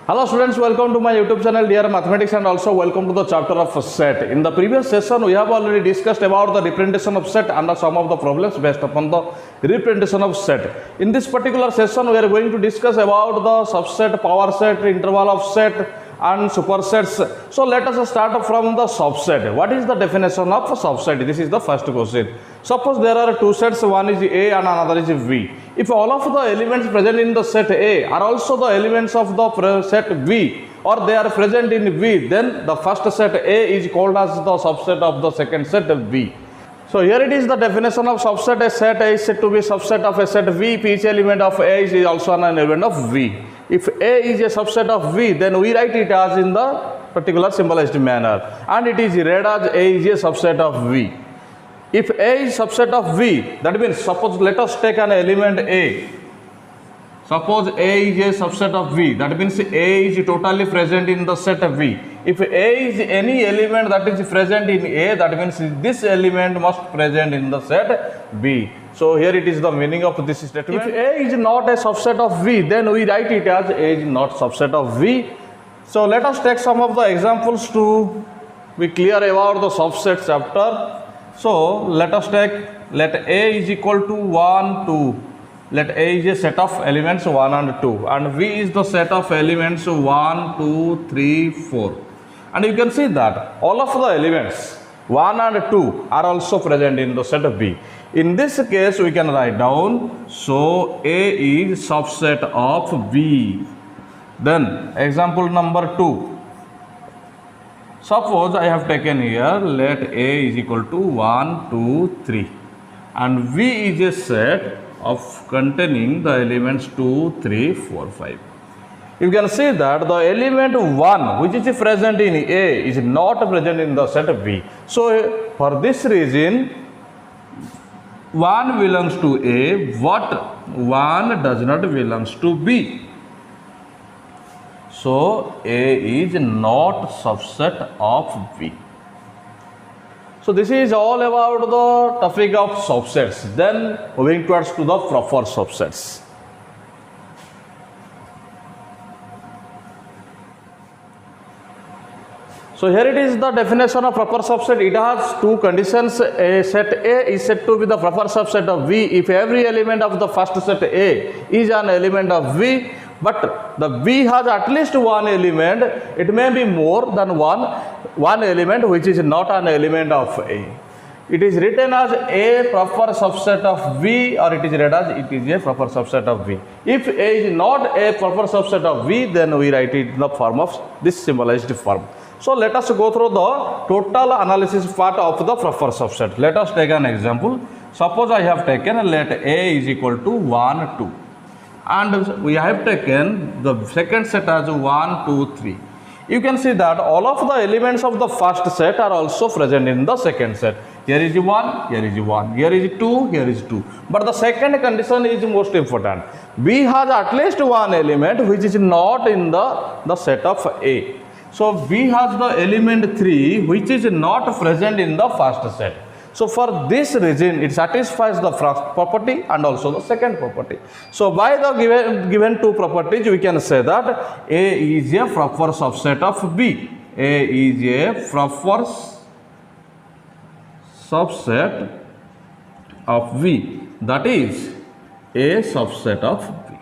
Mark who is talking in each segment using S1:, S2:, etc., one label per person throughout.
S1: Hello students, welcome to my YouTube channel Dear Mathematics and also welcome to the chapter of set. In the previous session we have already discussed about the representation of set and some of the problems based upon the representation of set. In this particular session we are going to discuss about the subset, power set, interval of set and supersets. So let us start from the subset. What is the definition of subset? This is the first question. Suppose there are two sets, one is A and another is V. If all of the elements present in the set A are also the elements of the set V, or they are present in V, then the first set A is called as the subset of the second set V. So here it is the definition of subset. A set A is said to be subset of a set V if each element of A is also an element of V. If A is a subset of V, then we write it as in the particular symbolized manner, and it is read as A is a subset of V. If A is subset of V, that means suppose let us take an element A. Suppose A is a subset of V, that means A is totally present in the set V. If A is any element that is present in A, that means this element must present in the set B. So here it is the meaning of this statement. If A is not a subset of V, then we write it as A is not subset of V. So let us take some of the examples to be clear about the subset chapter. So let us take, let A is equal to 1, 2. Let A is a set of elements 1 and 2, and V is the set of elements 1, 2, 3, 4. And you can see that all of the elements 1 and 2 are also present in the set B. In this case we can write down, so A is subset of V. Then example number 2. Suppose I have taken here, let A is equal to 1, 2, 3, and V is a set of containing the elements 2, 3, 4, 5. You can see that the element 1 which is present in A is not present in the set B. So for this reason 1 belongs to A, but 1 does not belongs to B. So A is not subset of V. So this is all about the topic of subsets. Then moving towards to the proper subsets. So here it is the definition of proper subset. It has two conditions. A set A is said to be the proper subset of V if every element of the first set A is an element of V, but the V has at least one element. It may be more than one element which is not an element of A. It is written as A proper subset of V, or it is read as it is a proper subset of V. If A is not a proper subset of V, then we write it in the form of this symbolized form. So let us go through the total analysis part of the proper subset. Let us take an example. Suppose I have taken, let A is equal to 1, 2. And we have taken the second set as 1, 2, 3. You can see that all of the elements of the first set are also present in the second set. Here is 1, here is 1, here is 2, here is 2. But the second condition is most important. B has at least one element which is not in the set of A. So B has the element 3 which is not present in the first set. So for this reason it satisfies the first property and also the second property. So by the given two properties we can say that A is a proper subset of B. A is a proper subset of V. That is A subset of V.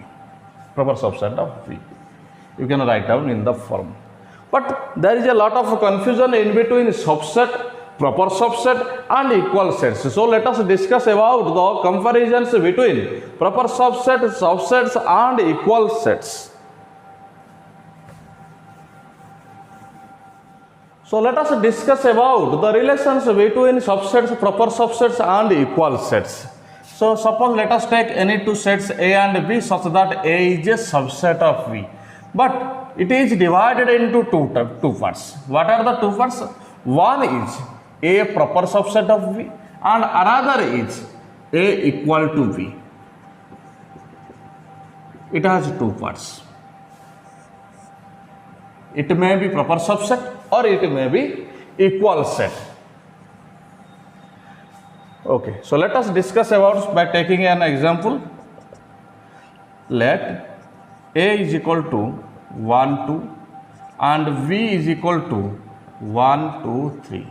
S1: Proper subset of V. You can write down in the form. But there is a lot of confusion in between subset, proper subset and equal sets. So let us discuss about the comparisons between proper subset, subsets and equal sets. So let us discuss about the relations between subsets, proper subsets and equal sets. So suppose let us take any two sets A and B such that A is a subset of V. But it is divided into two parts. What are the two parts? One is A proper subset of V and another is A equal to V. It has two parts. It may be proper subset or it may be equal set. Okay, so let us discuss about by taking an example. Let A is equal to 1, 2, and V is equal to 1, 2, 3.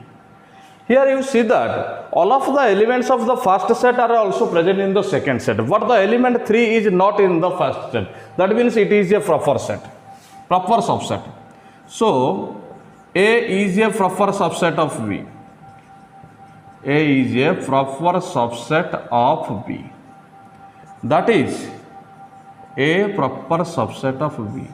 S1: Here you see that all of the elements of the first set are also present in the second set, but the element 3 is not in the first set. That means it is a proper set, proper subset. So A is a proper subset of V. A is a proper subset of V. That is a proper subset of V.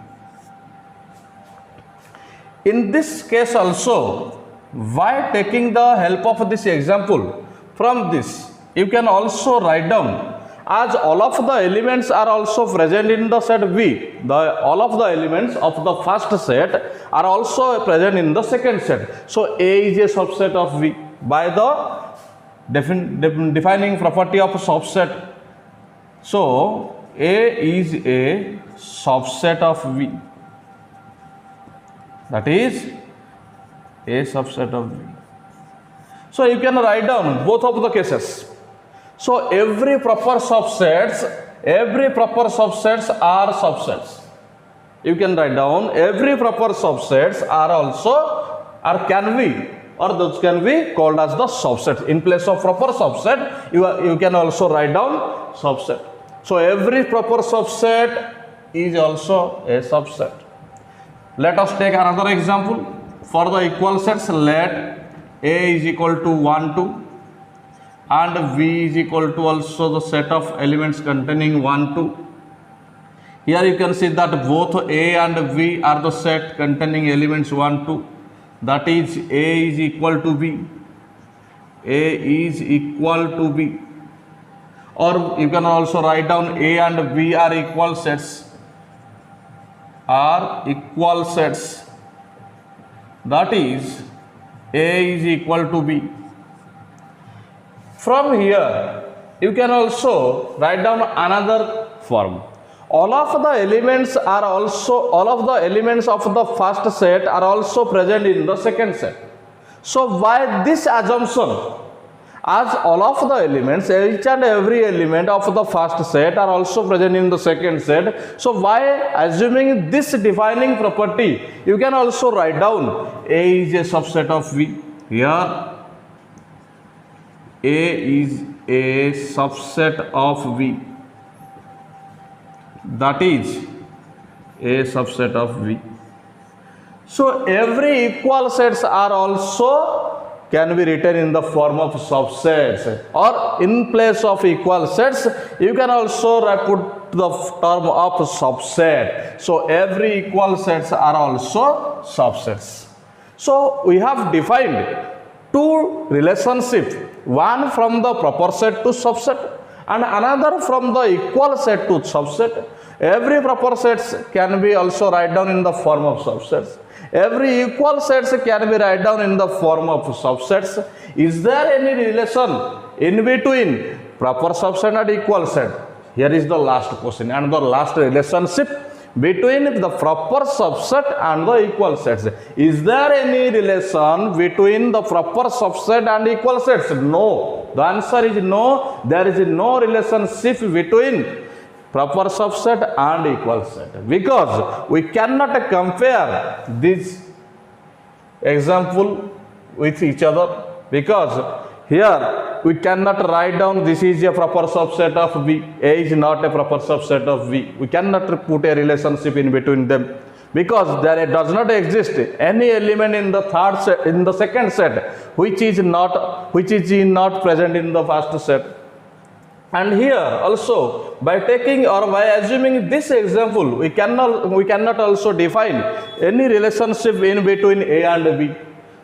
S1: In this case also, by taking the help of this example, from this you can also write down, as all of the elements are also present in the set V, all of the elements of the first set are also present in the second set. So A is a subset of V by the defining property of subset. So A is a subset of V. That is a subset of V. So you can write down both of the cases. So every proper subsets are subsets. You can write down every proper subsets are also, or can be, or those can be called as the subset. In place of proper subset, you can also write down subset. So every proper subset is also a subset. Let us take another example. For the equal sets, let A is equal to 1, 2 and V is equal to also the set of elements containing 1, 2. Here you can see that both A and V are the set containing elements 1, 2. That is A is equal to B. A is equal to B. Or you can also write down A and B are equal sets. Are equal sets. That is A is equal to B. From here you can also write down another form. All of the elements of the first set are also present in the second set. So by this assumption, as all of the elements, each and every element of the first set are also present in the second set. So by assuming this defining property, you can also write down A is a subset of V. Here A is a subset of V. That is a subset of V. So every equal sets are also can be written in the form of subsets, or in place of equal sets you can also put the term of subset. So every equal sets are also subsets. So we have defined two relationships, one from the proper set to subset and another from the equal set to subset. Every proper sets can be also write down in the form of subsets. Every equal sets can be write down in the form of subsets. Is there any relation in between proper subset and equal set? Here is the last question and the last relationship between the proper subset and the equal sets. Is there any relation between the proper subset and equal sets? No. The answer is no. There is no relationship between proper subset and equal set, because we cannot compare this example with each other, because here we cannot write down this is a proper subset of V, A is not a proper subset of V. We cannot put a relationship in between them, because there does not exist any element in the third set, in the second set, which is not present in the first set. And here also, by taking or by assuming this example, we cannot also define any relationship in between A and B.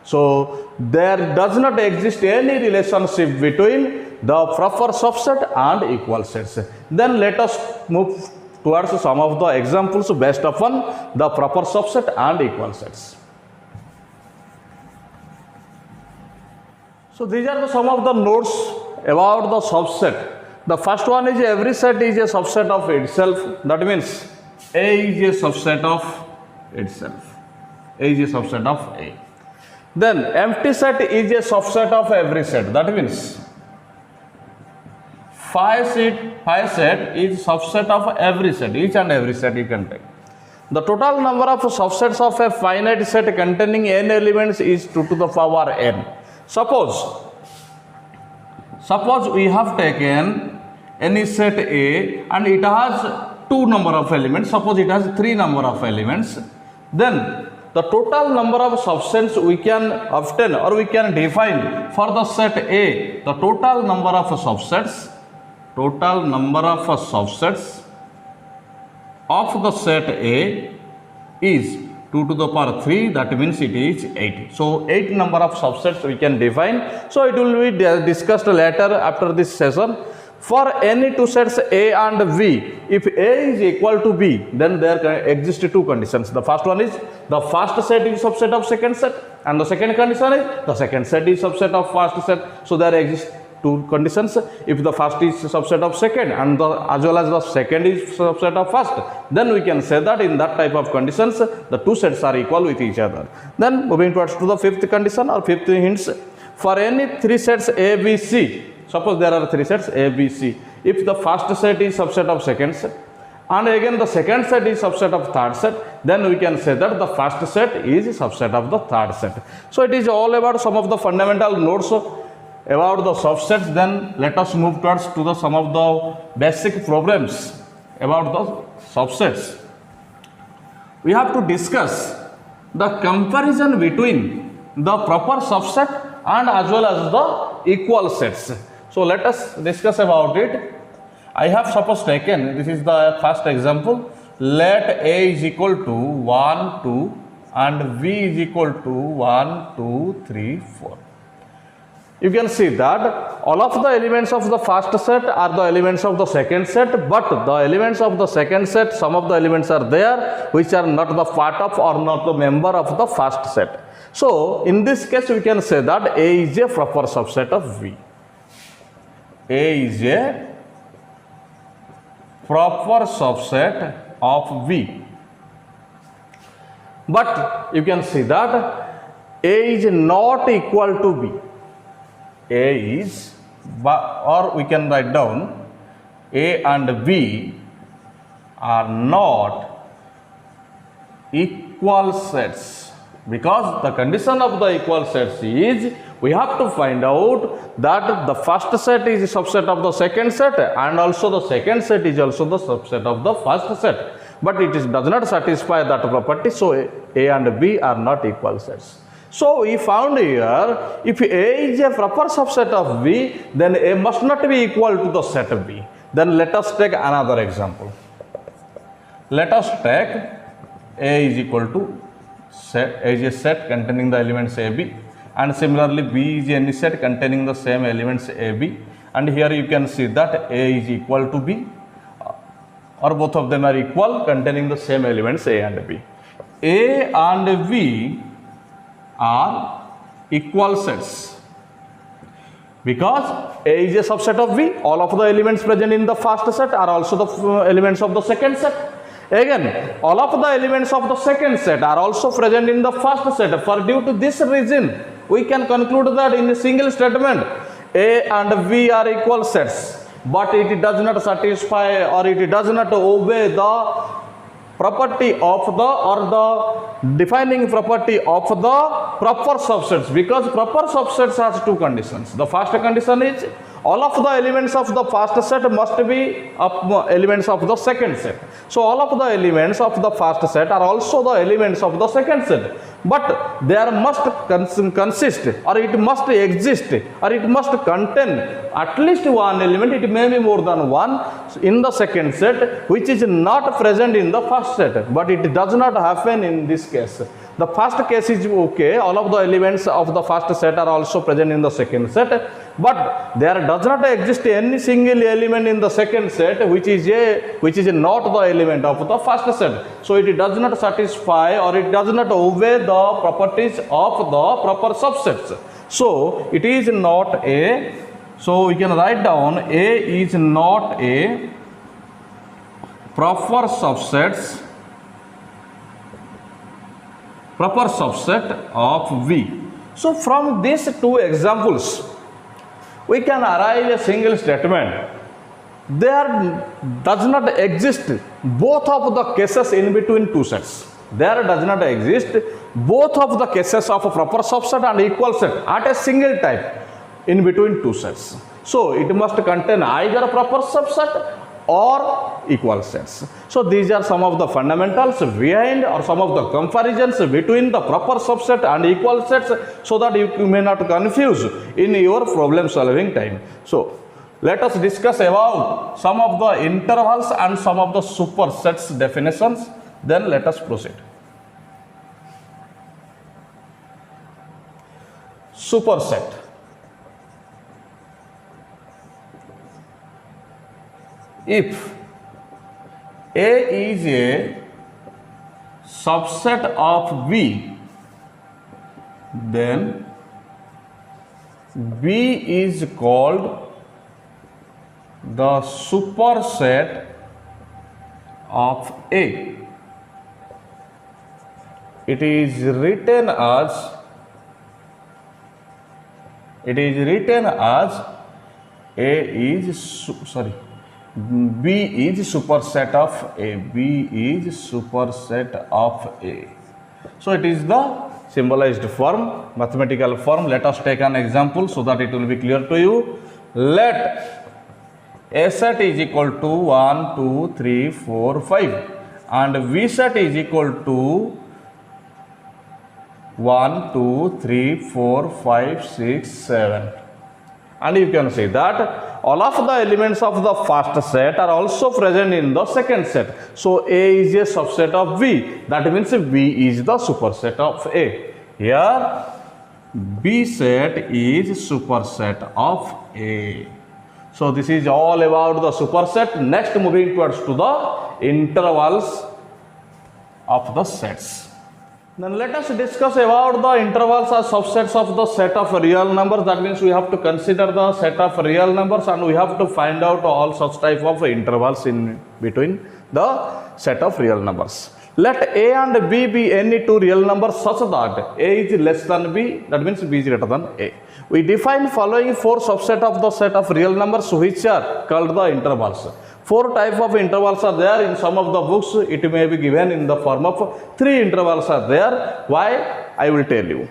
S1: So there does not exist any relationship between the proper subset and equal sets. Then let us move towards some of the examples based upon the proper subset and equal sets. So these are some of the notes about the subset. The first one is every set is a subset of itself. That means A is a subset of itself. A is a subset of A. Then empty set is a subset of every set. That means phi set is subset of every set, each and every set you can take. The total number of subsets of a finite set containing n elements is 2 to the power n. Suppose we have taken any set A and it has 2 number of elements. Suppose it has 3 number of elements. Then the total number of subsets we can obtain or we can define for the set A. The total number of subsets of the set A is 2 to the power 3, that means it is 8. So 8 number of subsets we can define. So it will be discussed later after this session. For any two sets A and B, if A is equal to B, then there exist two conditions. The first one is the first set is subset of second set, and the second condition is the second set is subset of first set. So there exist two conditions. If the first is subset of second and as well as the second is subset of first, then we can say that in that type of conditions the two sets are equal with each other. Then moving towards to the fifth condition or fifth hints, for any three sets A, B, C, suppose there are three sets A, B, C, if the first set is subset of second set and again the second set is subset of third set, then we can say that the first set is subset of the third set. So it is all about some of the fundamental notes about the subsets. Then let us move towards to the some of the basic problems about the subsets. We have to discuss the comparison between the proper subset and as well as the equal sets. So let us discuss about it. I have suppose taken, this is the first example, let A is equal to 1, 2 and B is equal to 1, 2, 3, 4. You can see that all of the elements of the first set are the elements of the second set, but the elements of the second set, some of the elements are there which are not the part of or not the member of the first set. So in this case we can say that A is a proper subset of V. A is a proper subset of V. But you can see that A is not equal to B. A is, or we can write down A and B are not equal sets, because the condition of the equal sets is we have to find out that the first set is a subset of the second set and also the second set is also the subset of the first set, but it does not satisfy that property. So A and B are not equal sets. So we found here, if A is a proper subset of B, then A must not be equal to the set B. Then let us take another example. Let us take A is equal to set, A is a set containing the elements A, B, and similarly B is any set containing the same elements A, B, and here you can see that A is equal to B, or both of them are equal containing the same elements A and B. A and B are equal sets because A is a subset of B. All of the elements present in the first set are also the elements of the second set. Again, all of the elements of the second set are also present in the first set. For due to this reason, we can conclude that in a single statement A and B are equal sets, but it does not satisfy or it does not obey the property of the or the defining property of the proper subsets, because proper subsets has two conditions. The first condition is all of the elements of the first set must be elements of the second set. So all of the elements of the first set are also the elements of the second set, but there must consist or it must exist or it must contain at least one element, it may be more than one, in the second set which is not present in the first set, but it does not happen in this case. The first case is okay, all of the elements of the first set are also present in the second set, but there does not exist any single element in the second set which is not the element of the first set. So it does not satisfy or it does not obey the properties of the proper subsets. So it is not a, so we can write down A is not a proper subset of V. So from these two examples we can arrive a single statement there does not exist both of the cases in between two sets. There does not exist both of the cases of a proper subset and equal set at a single time in between two sets. So it must contain either a proper subset or equal sets. So these are some of the fundamentals behind or some of the comparisons between the proper subset and equal sets, so that you may not confuse in your problem solving time. So let us discuss about some of the intervals and some of the supersets definitions. Then let us proceed. Superset. If A is a subset of B, then B is called the superset of A. It is written as A is B is superset of A. B is superset of A. So it is the symbolized form, mathematical form. Let us take an example so that it will be clear to you. Let A set is equal to 1, 2, 3, 4, 5 and V set is equal to 1, 2, 3, 4, 5, 6, 7. And you can see that all of the elements of the first set are also present in the second set. So A is a subset of V. That means V is the superset of A. Here B set is superset of A. So this is all about the superset. Next, moving towards to the intervals of the sets. Then let us discuss about the intervals as subsets of the set of real numbers. That means we have to consider the set of real numbers and we have to find out all such type of intervals in between the set of real numbers. Let A and B be any two real numbers such that A is less than B, that means B is greater than A. We define following four subsets of the set of real numbers which are called the intervals. Four types of intervals are there. In some of the books it may be given in the form of three intervals are there. Why? I will tell you.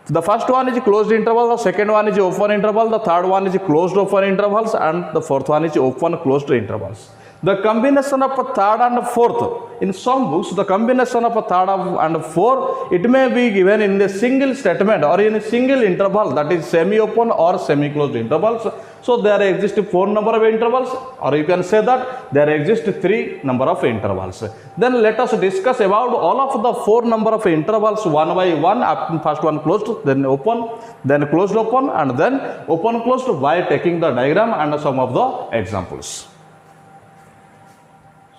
S1: The first one is closed interval, the second one is open interval, the third one is closed open intervals, and the fourth one is open closed intervals. The combination of third and fourth, in some books the combination of third and fourth, it may be given in a single statement or in a single interval, that is semi-open or semi-closed intervals. So there exist four number of intervals, or you can say that there exist three number of intervals. Then let us discuss about all of the four number of intervals one by one. First one closed, then open, then closed open, and then open closed by taking the diagram and some of the examples.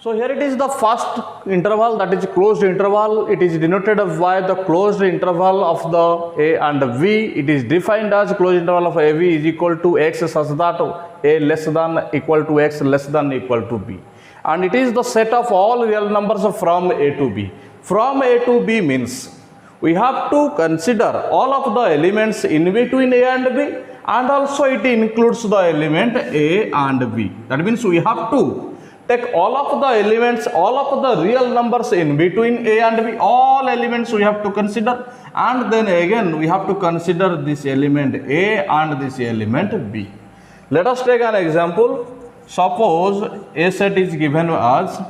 S1: So here it is the first interval, that is closed interval. It is denoted by the closed interval of the A and V. It is defined as closed interval of AV is equal to X such that A less than equal to X less than equal to B. And it is the set of all real numbers from A to B. From A to B means we have to consider all of the elements in between A and B, and also it includes the element A and B. That means we have to take all of the elements, all of the real numbers in between A and B, all elements we have to consider, and then again we have to consider this element A and this element B. Let us take an example. Suppose A set is given as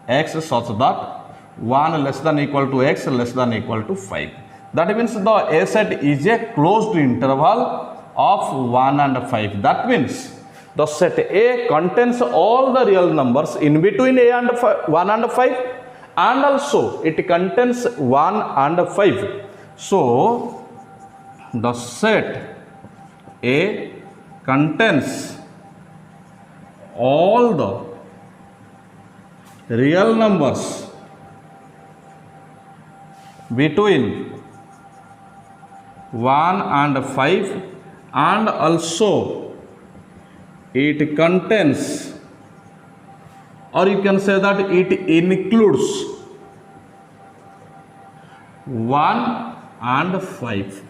S1: X such that 1 less than equal to X less than equal to 5. That means the A set is a closed interval of 1 and 5. That means the set A contains all the real numbers in between A and 1 and 5, and also it contains 1 and 5. So the set A contains all the real numbers between 1 and 5, and also it contains, or you can say that it includes 1 and 5.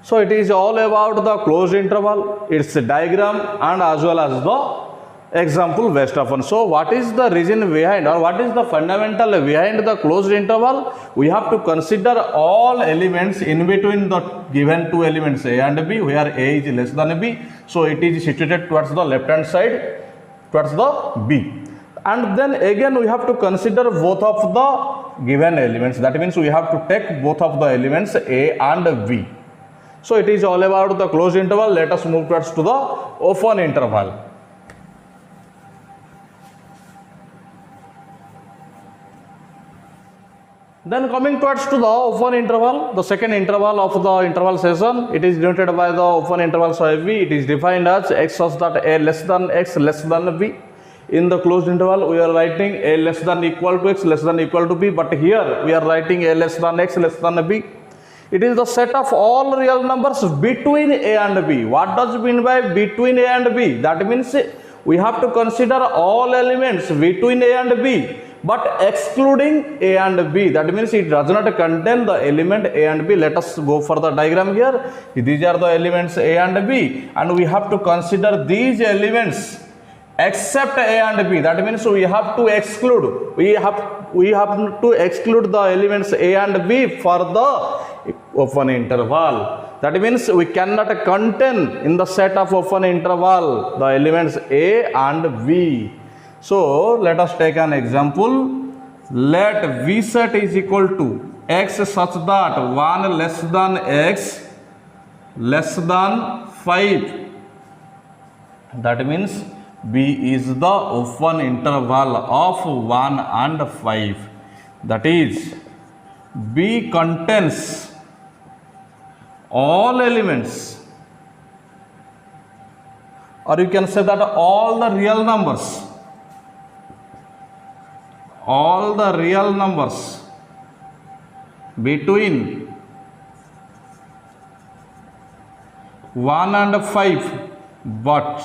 S1: So it is all about the closed interval, its diagram, and as well as the example based upon. So what is the reason behind, or what is the fundamental behind the closed interval? We have to consider all elements in between the given two elements A and B, where A is less than B. So it is situated towards the left hand side, towards the B. And then again we have to consider both of the given elements. That means we have to take both of the elements A and B. So it is all about the closed interval. Let us move towards to the open interval. Then coming towards to the open interval, the second interval of the interval session, it is denoted by the open interval of B. It is defined as x such that A less than x less than B. In the closed interval, we are writing A less than equal to x less than equal to B, but here we are writing A less than x less than B. It is the set of all real numbers between A and B. What does it mean by between A and B? That means we have to consider all elements between A and B, but excluding A and B. That means it does not contain the element A and B. Let us go for the diagram here. These are the elements A and B, and we have to consider these elements except A and B. That means we have to exclude. We have to exclude the elements A and B for the open interval. That means we cannot contain in the set of open interval the elements A and B. So let us take an example. Let V set is equal to x such that 1 less than x less than 5. That means B is the open interval of 1 and 5. That is, B contains all elements, or you can say that all the real numbers, between 1 and 5, but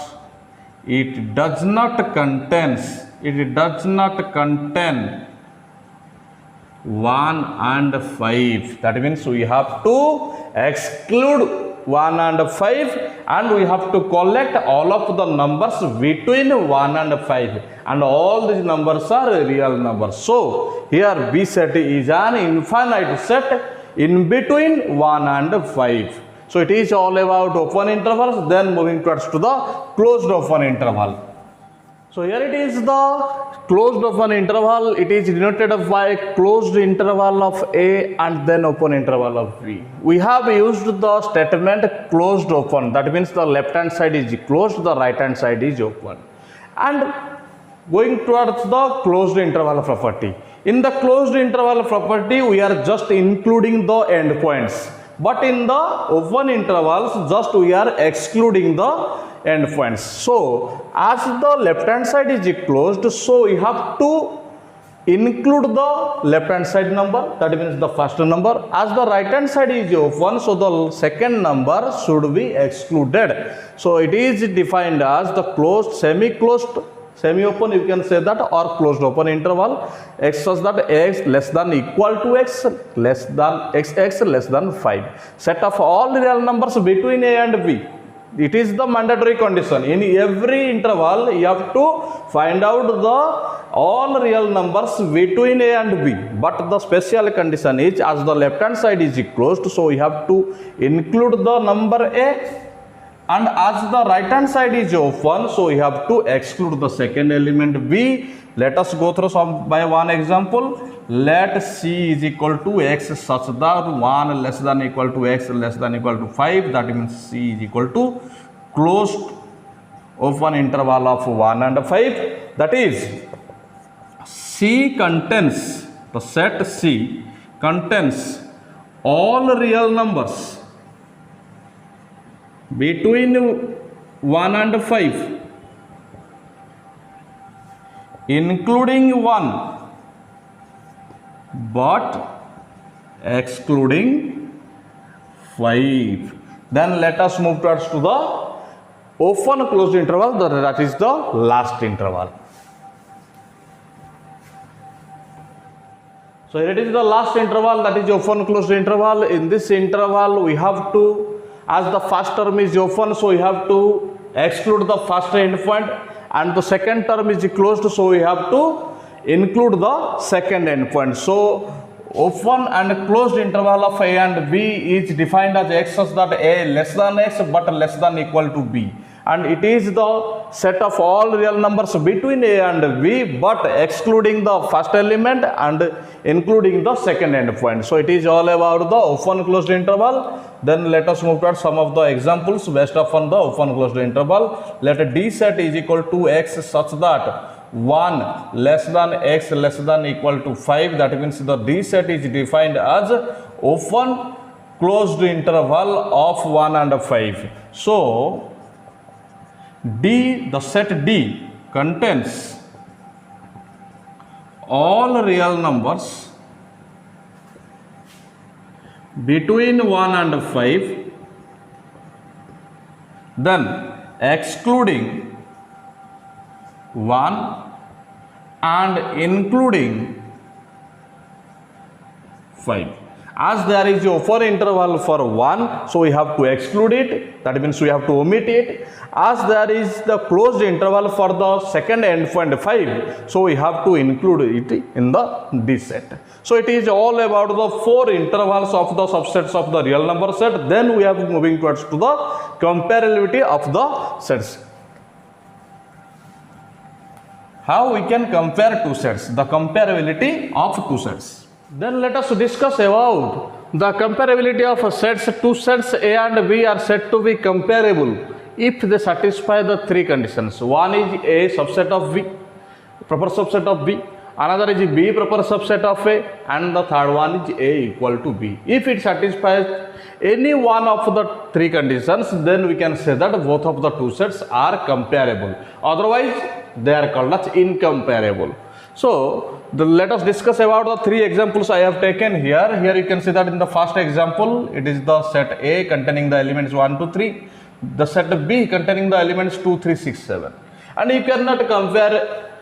S1: it does not contain 1 and 5. That means we have to exclude 1 and 5, and we have to collect all of the numbers between 1 and 5, and all these numbers are real numbers. So here B set is an infinite set in between 1 and 5. So it is all about open intervals. Then moving towards to the closed open interval. So here it is the closed open interval. It is denoted by closed interval of A and then open interval of B. We have used the statement closed open. That means the left hand side is closed, the right hand side is open. And going towards the closed interval property. In the closed interval property, we are just including the endpoints. But in the open intervals, just we are excluding the endpoints. So as the left hand side is closed, so we have to include the left hand side number, that means the first number. As the right hand side is open, so the second number should be excluded. So it is defined as the closed, semi-closed, semi-open, you can say that, or closed open interval, x such that x less than equal to x less than x less than 5. Set of all real numbers between A and B. It is the mandatory condition. In every interval, you have to find out the all real numbers between A and B. But the special condition is, as the left hand side is closed, so we have to include the number A. And as the right hand side is open, so we have to exclude the second element B. Let us go through some by one example. Let C is equal to x such that 1 less than equal to x less than equal to 5. That means C is equal to closed open interval of 1 and 5. That is, C contains, the set C contains all real numbers between 1 and 5, including 1, but excluding 5. Then let us move towards to the open closed interval, that is the last interval. So here it is the last interval, that is open closed interval. In this interval, we have to, as the first term is open, so we have to exclude the first endpoint. and the second term is closed, so we have to include the second endpoint. So open and closed interval of a and b is defined as x such that a less than x but less than equal to b, and it is the set of all real numbers between a and b but excluding the first element and including the second endpoint. So it is all about the open closed interval. Then let us move towards some of the examples based upon the open closed interval. Let d set is equal to x such that 1 less than x less than equal to 5. That means the d set is defined as open closed interval of 1 and 5. So D, the set D contains all real numbers between 1 and 5, then excluding 1 and including 5. As there is a open interval for 1, so we have to exclude it, that means we have to omit it. As there is the closed interval for the second endpoint 5, so we have to include it in the D set. So it is all about the 4 intervals of the subsets of the real number set. Then we are moving towards to the comparability of the sets. How we can compare two sets? The comparability of two sets. Then let us discuss about the comparability of sets. Two sets A and B are said to be comparable if they satisfy the 3 conditions. One is A subset of B, proper subset of B. Another is B proper subset of A, and the third one is A equal to B. If it satisfies any one of the 3 conditions, then we can say that both of the two sets are comparable. Otherwise, they are called as incomparable. So let us discuss about the 3 examples I have taken here. Here you can see that in the first example, it is the set A containing the elements 1, 2, 3. The set B containing the elements 2, 3, 6, 7. And you cannot compare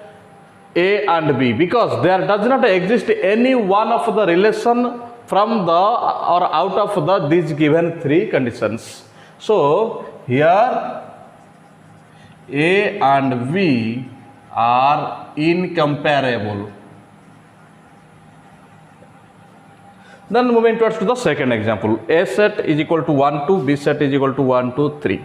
S1: A and B because there does not exist any one of the relation from the or out of the these given 3 conditions. So here A and B are incomparable. Then moving towards to the second example, A set is equal to 1, 2, B set is equal to 1, 2, 3.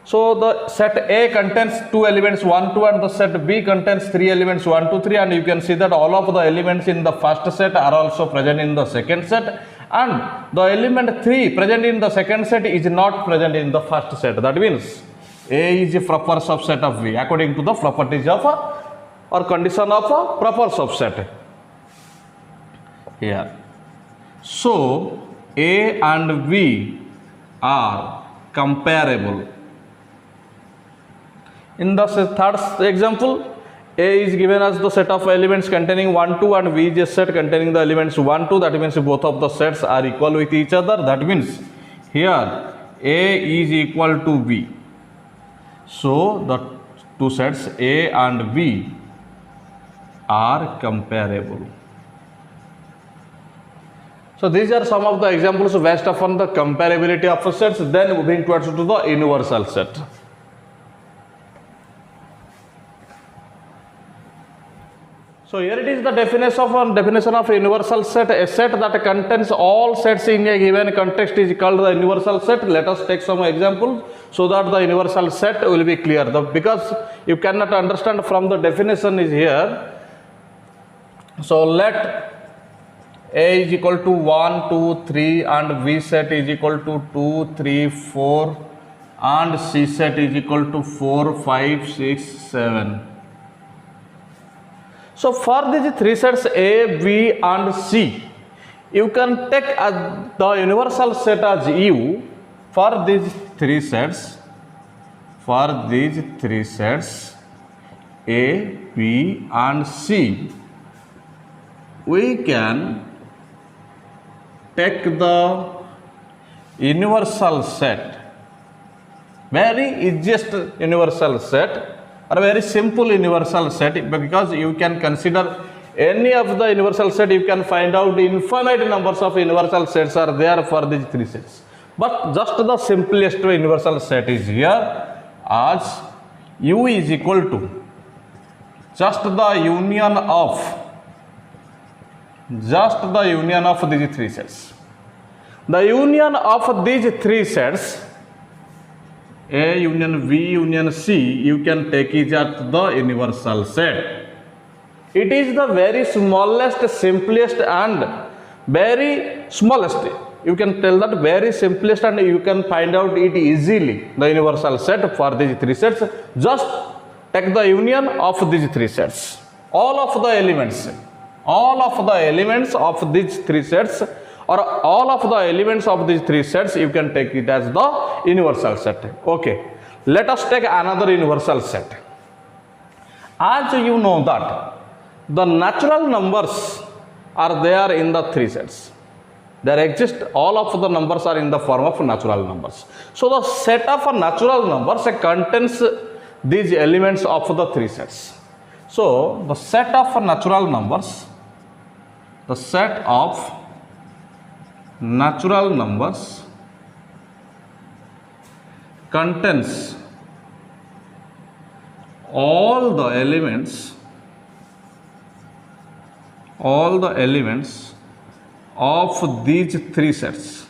S1: So the set A contains 2 elements 1, 2 and the set B contains 3 elements 1, 2, 3, and you can see that all of the elements in the first set are also present in the second set, and the element 3 present in the second set is not present in the first set. That means A is a proper subset of B according to the properties of or condition of a proper subset here. So A and B are comparable. In the third example, A is given as the set of elements containing 1, 2 and B is a set containing the elements 1, 2. That means both of the sets are equal with each other. That means here A is equal to B. So the two sets A and B are comparable. So these are some of the examples based upon the comparability of sets. Then moving towards to the universal set. So here it is the definition of a universal set. A set that contains all sets in a given context is called the universal set. Let us take some examples so that the universal set will be clear. Because you cannot understand from the definition is here. So let A is equal to 1, 2, 3 and B set is equal to 2, 3, 4 and C set is equal to 4, 5, 6, 7. So for these 3 sets A, B and C, you can take the universal set as U for these 3 sets. For these 3 sets A, B and C, we can take the universal set, very easiest universal set or very simple universal set, because you can consider any of the universal set, you can find out infinite numbers of universal sets are there for these 3 sets. But just the simplest universal set is here as U is equal to just the union of these three sets. The union of these three sets, A union V union C, you can take it as the universal set. It is the very smallest, simplest and very smallest. You can tell that very simplest, and you can find out it easily, the universal set for these three sets. Just take the union of these three sets. All of the elements of these three sets, or all of the elements of these three sets, you can take it as the universal set. Okay, let us take another universal set. As you know that the natural numbers are there in the three sets. There exist, all of the numbers are in the form of natural numbers. So the set of natural numbers contains these elements of the three sets. So the set of natural numbers, contains all the elements of these three sets.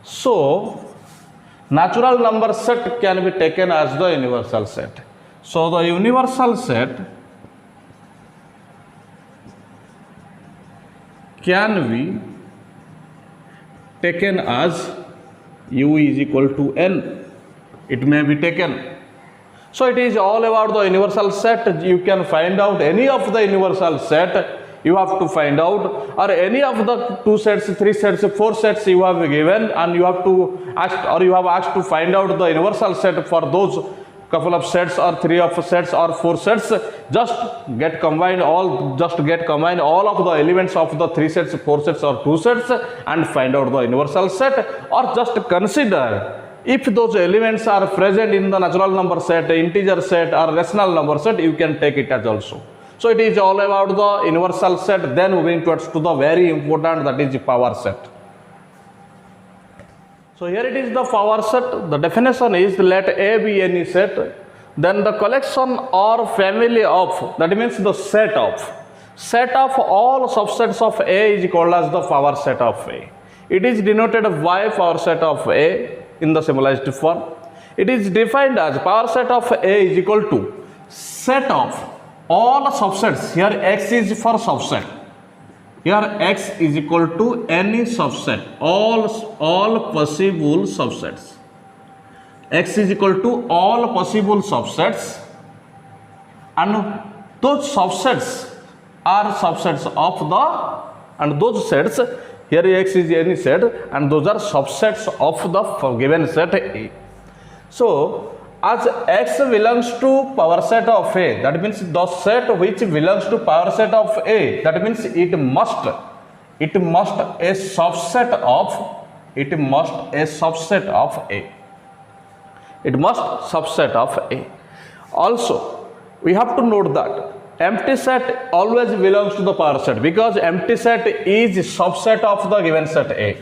S1: So natural number set can be taken as the universal set. So the universal set can be taken as U is equal to N. It may be taken. So it is all about the universal set. You can find out any of the universal set. You have to find out, or any of the two sets, three sets, four sets you have given, and you have to ask, or you have asked to find out the universal set for those couple of sets, or three of sets, or four sets. Just get combine all of the elements of the three sets, four sets, or two sets, and find out the universal set. Or just consider if those elements are present in the natural number set, integer set, or rational number set, you can take it as also. So it is all about the universal set. Then moving towards to the very important, that is power set. So here it is the power set. The definition is, let A be any set, then the collection or family of, that means the set of all subsets of A is called as the power set of A. It is denoted by power set of A in the symbolized form. It is defined as power set of A is equal to set of all subsets. Here X is for subset. Here X is equal to any subset, all possible subsets. X is equal to all possible subsets, and those subsets are subsets of the, and those sets, here X is any set, and those are subsets of the given set A. So as X belongs to power set of A, that means the set which belongs to power set of A, that means it must a subset of A. It must subset of A. Also, we have to note that empty set always belongs to the power set, because empty set is subset of the given set A.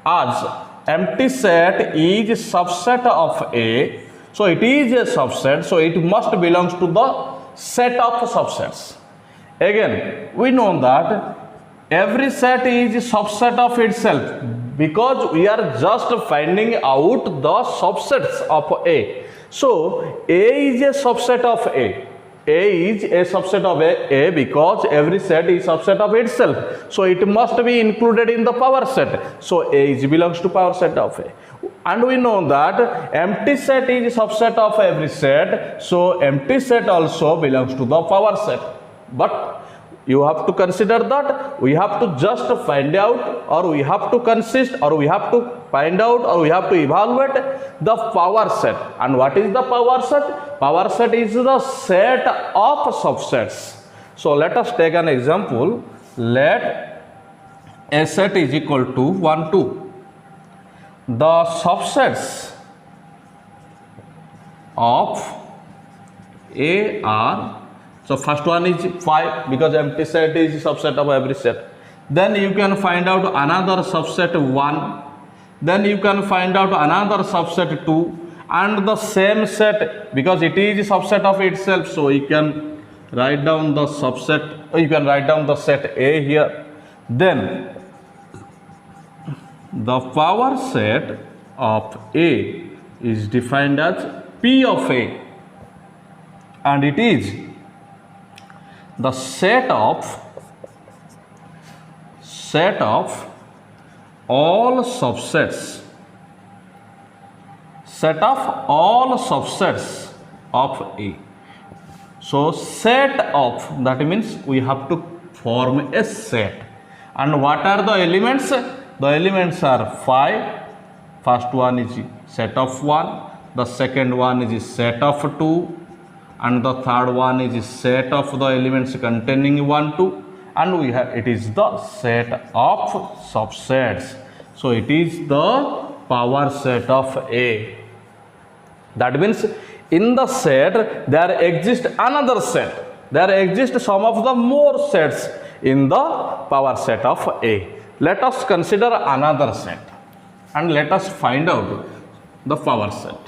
S1: As empty set is subset of A, so it is a subset, so it must belong to the set of subsets. Again, we know that every set is a subset of itself, because we are just finding out the subsets of A. So A is a subset of A. A is a subset of A because every set is subset of itself. So it must be included in the power set. So A belongs to power set of A. And we know that empty set is a subset of every set. So empty set also belongs to the power set. But you have to consider that we have to just find out, or we have to consist, or we have to find out, or we have to evaluate the power set. And what is the power set? Power set is the set of subsets. So let us take an example. Let a set is equal to 1, 2. The subsets of A are, so first one is 5, because empty set is a subset of every set. Then you can find out another subset 1. Then you can find out another subset 2. and the same set, because it is a subset of itself, so you can write down the subset, you can write down the set A here. Then the power set of A is defined as P of A, and it is the set of all subsets of A. So set of, that means we have to form a set. And what are the elements? The elements are 5. First one is set of 1, the second one is set of 2, and the third one is set of the elements containing 1, 2, and we have, it is the set of subsets. So it is the power set of A. That means in the set there exists another set. There exists some of the more sets in the power set of A. Let us consider another set and let us find out the power set.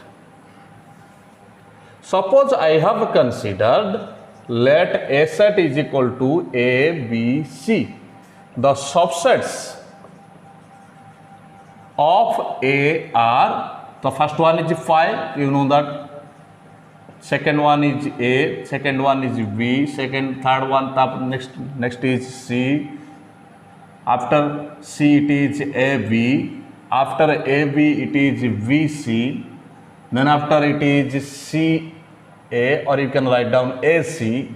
S1: Suppose I have considered, let A set is equal to A, B, C. The subsets of A are, the first one is 5, you know that. Second one is A, second one is B, third one, next is C. After C it is AB, after AB it is VC, then after it is CA, or you can write down AC,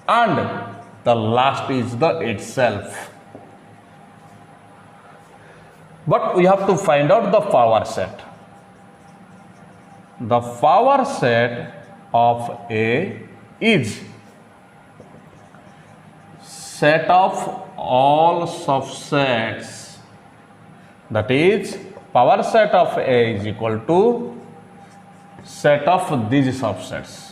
S1: and the last is the itself. But we have to find out the power set. The power set of A is set of all subsets, that is power set of A is equal to set of these subsets.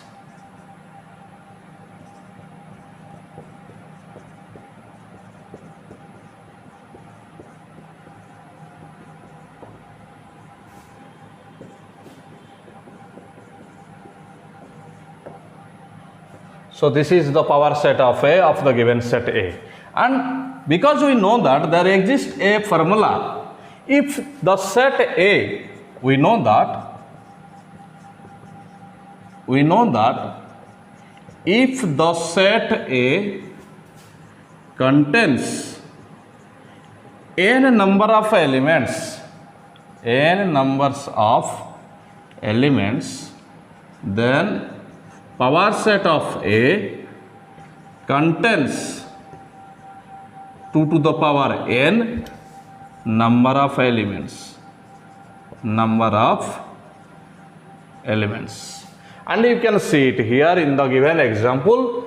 S1: So this is the power set of A of the given set A. And because we know that there exists a formula, if the set A, we know that if the set A contains n number of elements, then power set of A contains 2 to the power n number of elements. And you can see it here in the given example.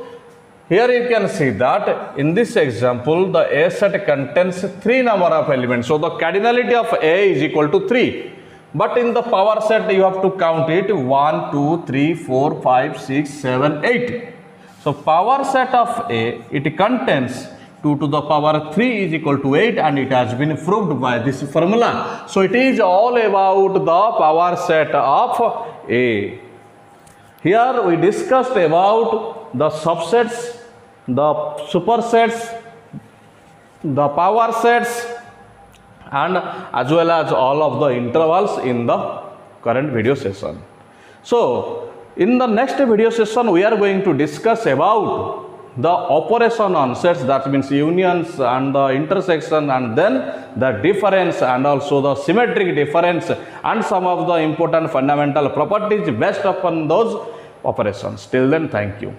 S1: Here you can see that in this example the A set contains 3 number of elements. So the cardinality of A is equal to 3. But in the power set you have to count it 1, 2, 3, 4, 5, 6, 7, 8. So power set of A, it contains 2 to the power 3 is equal to 8, and it has been proved by this formula. So it is all about the power set of A. Here we discussed about the subsets, the supersets, the power sets, and as well as all of the intervals in the current video session. So in the next video session we are going to discuss about the operation on sets, that means unions and the intersection, and then the difference and also the symmetric difference and some of the important fundamental properties based upon those operations. Till then, thank you.